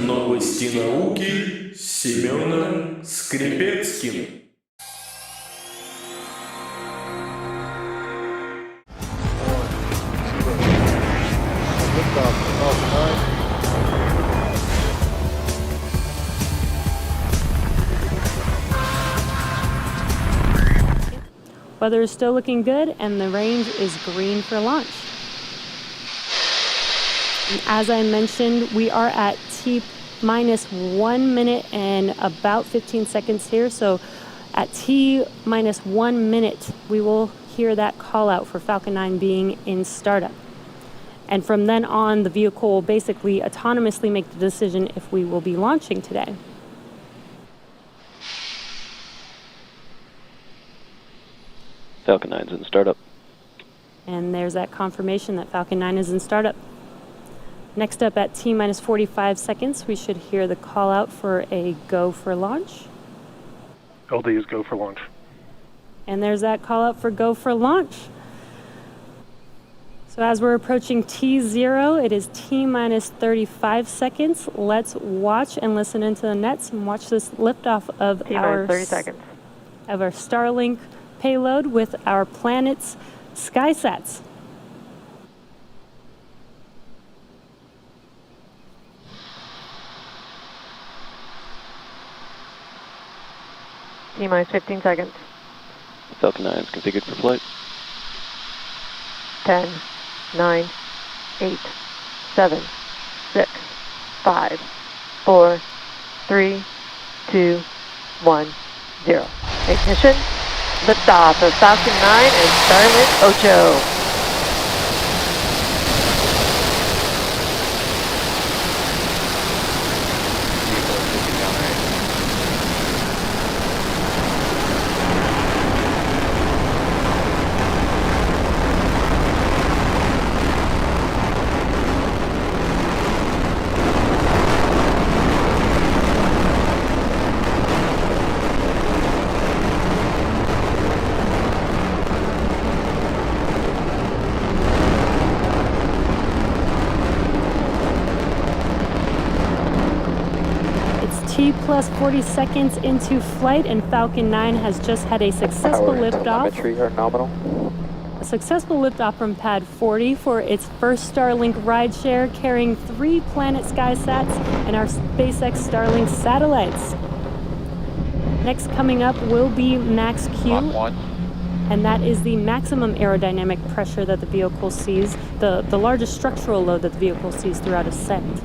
Новости науки с Семеном Скрипецким. Weather is still looking good and the range is green for launch. And as I mentioned, we are at T minus 1 minute and about 15 seconds here. So at T minus 1 minute, we will hear that call out for Falcon 9 being in startup. And from then on, the vehicle will basically autonomously make the decision if we will be launching today. Falcon 9's in startup. And there's that confirmation that Falcon 9 is in startup. Next up at T minus 45 seconds, we should hear the call out for a go for launch. LD is go for launch. And there's that call out for go for launch. So as we're approaching T0, it is T minus 35 seconds. Let's watch and listen into the nets and watch this liftoff of our 30 seconds. Of our Starlink payload with our planet's SkySats. T minus 15 seconds. Falcon 9 is configured for flight. 10, 9, 8, 7, 6, 5, 4, 3, 2, 1, 0. Ignition. Liftoff of Falcon 9 and Starlink 8. T plus 40 seconds into flight, and Falcon 9 has just had a successful liftoff. Telemetry are nominal. A successful liftoff from pad 40 for its first Starlink rideshare, carrying 3 Planet SkySats and our SpaceX Starlink satellites. Next coming up will be Max Q, and that is the maximum aerodynamic pressure that the vehicle sees, the largest structural load that the vehicle sees throughout ascent.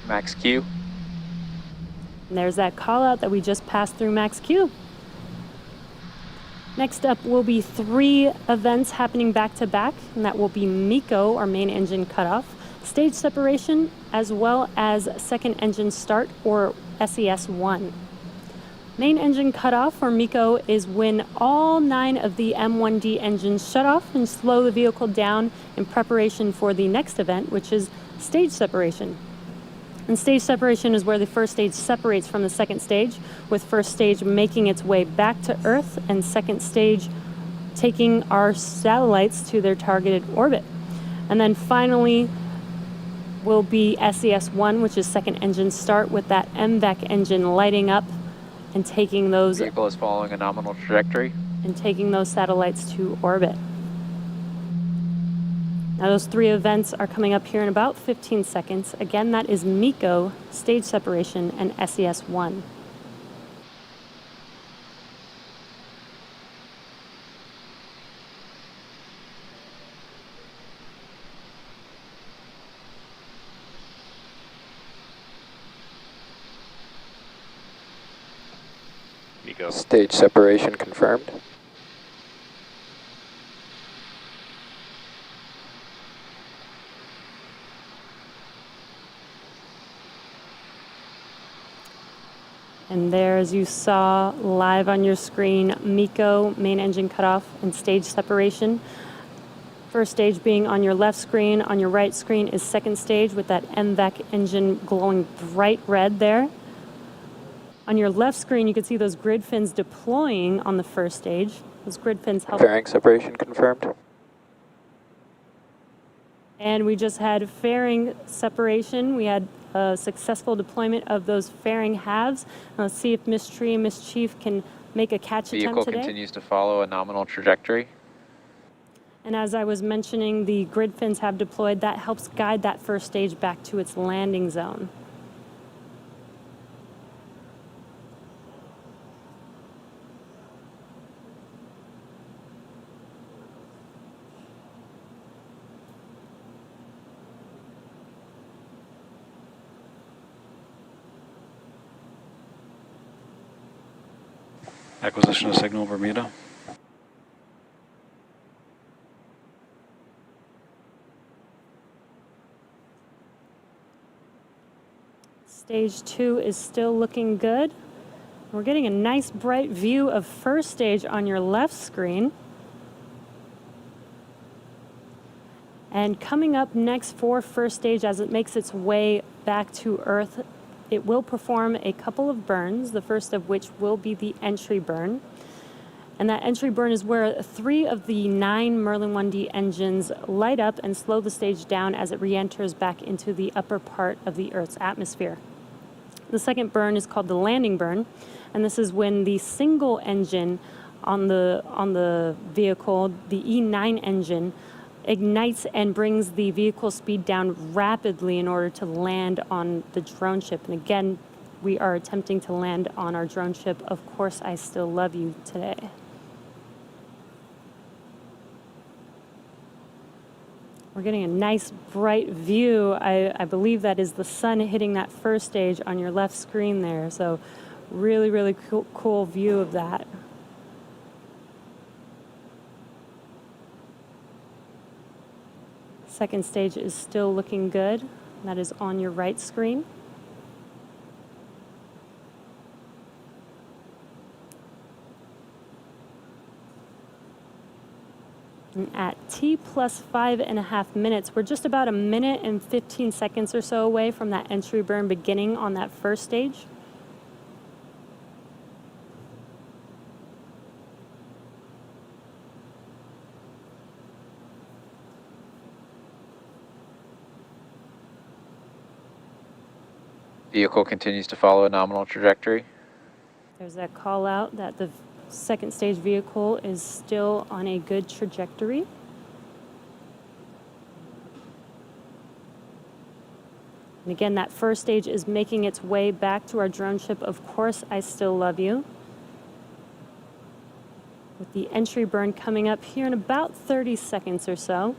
Max Q. And there's that call out that we just passed through Max Q. Next up will be 3 events happening back to back, and that will be MECO, our main engine cutoff, stage separation, as well as second engine start, or SES1. Main engine cutoff, or MECO, is when all 9 of the M1D engines shut off and slow the vehicle down in preparation for the next event, which is stage separation. And stage separation is where the first stage separates from the second stage, with first stage making its way back to Earth and second stage taking our satellites to their targeted orbit. And then finally will be SES1, which is second engine start, with that MVAC engine lighting up and taking those Vehicle is following a nominal trajectory. And taking those satellites to orbit. Now those 3 events are coming up here in about 15 seconds. Again, that is MECO, stage separation, and SES1. MECO. Stage separation confirmed. And there, as you saw live on your screen, MECO, main engine cutoff, and stage separation. First stage being on your left screen. On your right screen is second stage with that MVAC engine glowing bright red there. On your left screen, you can see those grid fins deploying on the first stage. Those grid fins help. Fairing separation confirmed. And we just had fairing separation. We had a successful deployment of those fairing halves. Let's see if Miss Tree and Miss Chief can make a catch attempt Vehicle today. continues to follow a nominal trajectory. And as I was mentioning, the grid fins have deployed. That helps guide that first stage back to its landing zone. Acquisition of signal, Bermuda. Stage 2 is still looking good. We're getting a nice bright view of first stage on your left screen. And coming up next for first stage as it makes its way back to Earth, it will perform a couple of burns, the first of which will be the entry burn. And that entry burn is where 3 of the 9 Merlin 1D engines light up and slow the stage down as it re-enters back into the upper part of the Earth's atmosphere. The second burn is called the landing burn, and this is when the single engine on the vehicle, the E9 engine, ignites and brings the vehicle speed down rapidly in order to land on the drone ship. And again, we are attempting to land on our drone ship, Of Course I Still Love You, today. We're getting a nice bright view. I believe that is the sun hitting that first stage on your left screen there. So really, really cool view of that. Second stage is still looking good. That is on your right screen. And at T plus 5.5 minutes, we're just about 1 minute and 15 seconds or so away from that entry burn beginning on that first stage. Vehicle continues to follow a nominal trajectory. There's that call out that the second stage vehicle is still on a good trajectory. And again, that first stage is making its way back to our drone ship, Of Course I Still Love You, with the entry burn coming up here in about 30 seconds or so.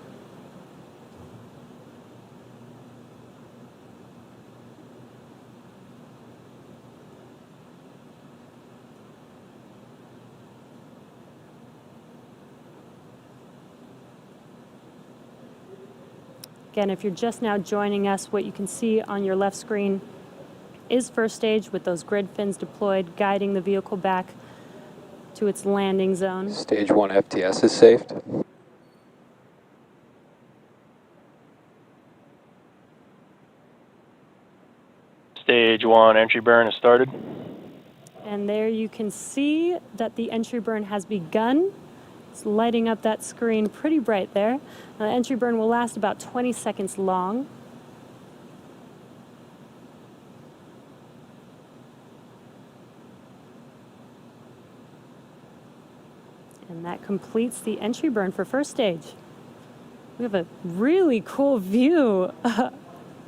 Again, if you're just now joining us, what you can see on your left screen is first stage with those grid fins deployed, guiding the vehicle back to its landing zone. Stage 1 FTS is saved. Stage 1 entry burn has started. And there you can see that the entry burn has begun. It's lighting up that screen pretty bright there. The entry burn will last about 20 seconds long. And that completes the entry burn for first stage. We have a really cool view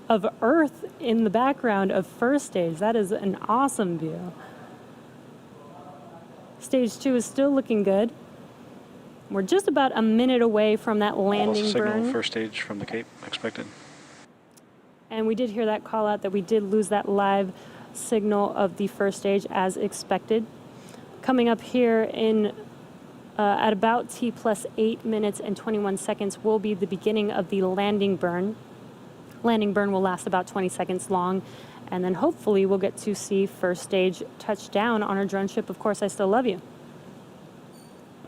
of Earth in the background of first stage. That is an awesome view. Stage 2 is still looking good. We're just about 1 minute away from that landing Signal burn. first stage from the Cape expected. And we did hear that call out that we did lose that live signal of the first stage as expected. Coming up here in at about T plus 8 minutes and 21 seconds will be the beginning of the landing burn. Landing burn will last about 20 seconds long, and then hopefully we'll get to see first stage touch down on our drone ship, Of Course I Still Love You.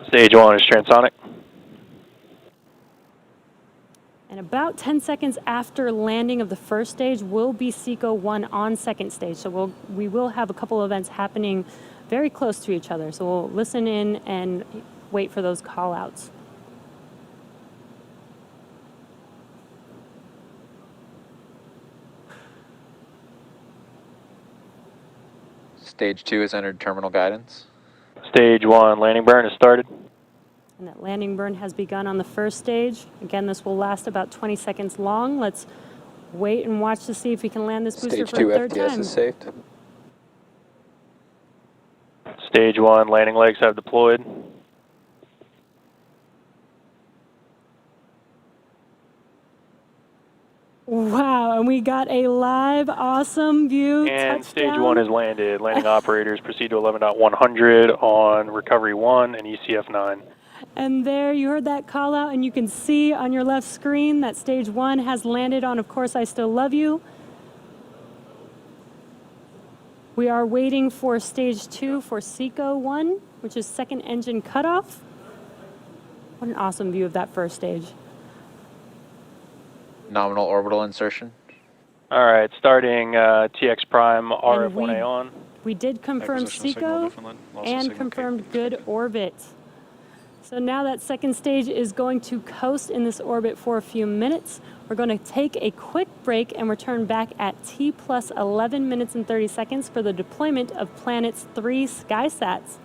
Stage 1 is transonic. And about 10 seconds after landing of the first stage will be SECO 1 on second stage. So we will have a couple events happening very close to each other. So we'll listen in and wait for those call outs. Stage 2 has entered terminal guidance. Stage 1 landing burn has started. And that landing burn has begun on the first stage. Again, this will last about 20 seconds long. Let's wait and watch to see if we can land this booster Stage for 2 a third FTS time. is saved. Stage 1 landing legs have deployed. Wow, and we got a live, awesome view. And touchdown. Stage 1 has landed. Landing operators proceed to 11.100 on Recovery 1 and ECF 9. And there, you heard that call out, and you can see on your left screen that Stage 1 has landed on Of Course I Still Love You. We are waiting for Stage 2 for SECO 1, which is second engine cutoff. What an awesome view of that first stage. Nominal orbital insertion. All right, starting TX Prime RF1A on. We did confirm Acquisition signal SECO Newfoundland, loss of and signal confirmed Cape good expected. orbit. So now that second stage is going to coast in this orbit for a few minutes. We're going to take a quick break and return back at T plus 11 minutes and 30 seconds for the deployment of Planet's 3 SkySats.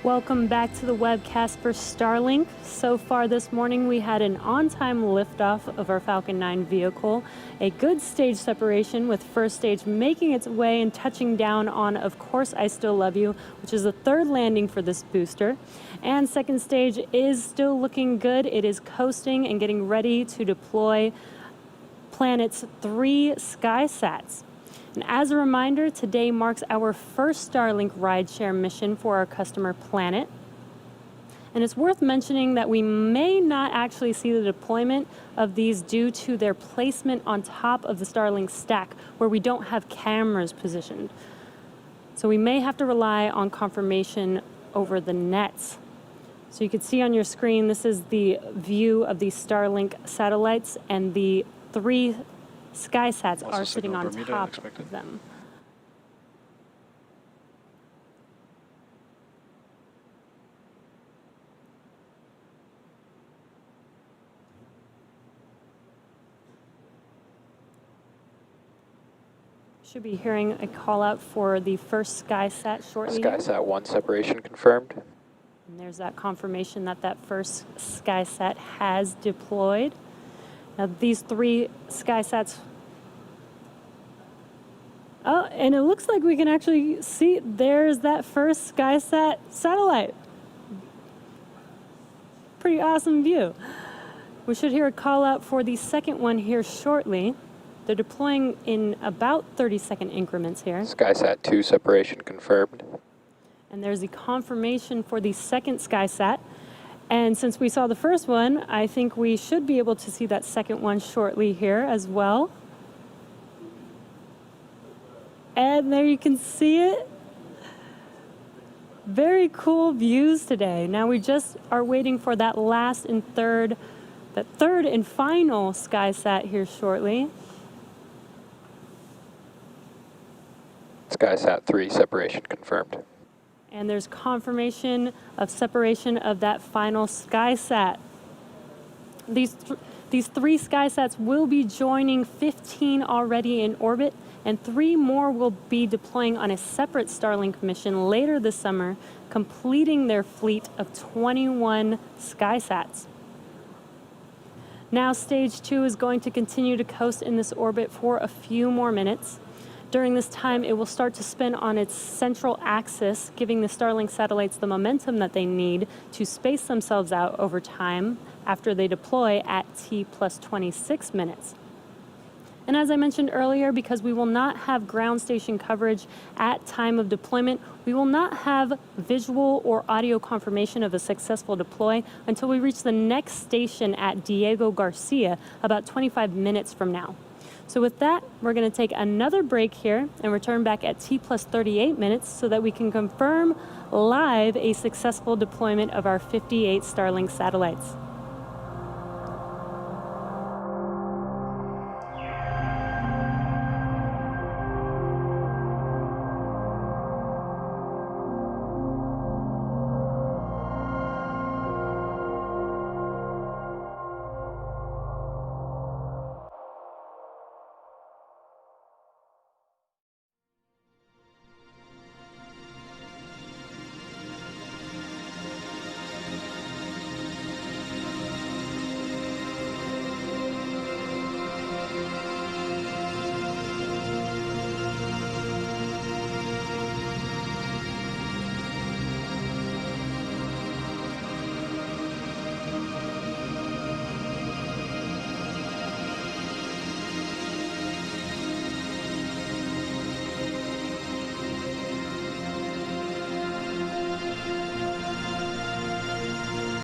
Welcome back to the webcast for Starlink. So far this morning we had an on-time liftoff of our Falcon 9 vehicle, a good stage separation with first stage making its way and touching down on Of Course I Still Love You, which is the third landing for this booster. And second stage is still looking good. It is coasting and getting ready to deploy Planet's 3 SkySats. And as a reminder, today marks our first Starlink rideshare mission for our customer Planet. And it's worth mentioning that we may not actually see the deployment of these due to their placement on top of the Starlink stack, where we don't have cameras positioned. So we may have to rely on confirmation over the nets. So you can see on your screen, this is the view of the Starlink satellites, and the 3 SkySats Also are sitting signal on Bermuda top expected. of them. Should be hearing a call out for the first SkySat shortly. SkySat 1 separation confirmed. And there's that confirmation that that first SkySat has deployed. Now these 3 SkySats, Oh, and it looks like we can actually see there's that first SkySat satellite. Pretty awesome view. We should hear a call out for the second one here shortly. They're deploying in about 30-second increments here. SkySat 2 separation confirmed. And there's the confirmation for the second SkySat. And since we saw the first one, I think we should be able to see that second one shortly here as well. And there you can see it. Very cool views today. Now we just are waiting for that third and final SkySat here shortly. SkySat 3 separation confirmed. And there's confirmation of separation of that final SkySat. These three SkySats will be joining 15 already in orbit, and 3 more will be deploying on a separate Starlink mission later this summer, completing their fleet of 21 SkySats. Now stage 2 is going to continue to coast in this orbit for a few more minutes. During this time, it will start to spin on its central axis, giving the Starlink satellites the momentum that they need to space themselves out over time after they deploy at T+26 minutes. And as I mentioned earlier, because we will not have ground station coverage at time of deployment, we will not have visual or audio confirmation of a successful deploy until we reach the next station at Diego Garcia about 25 minutes from now. So with that, we're going to take another break here and return back at T+38 minutes so that we can confirm live a successful deployment of our 58 Starlink satellites.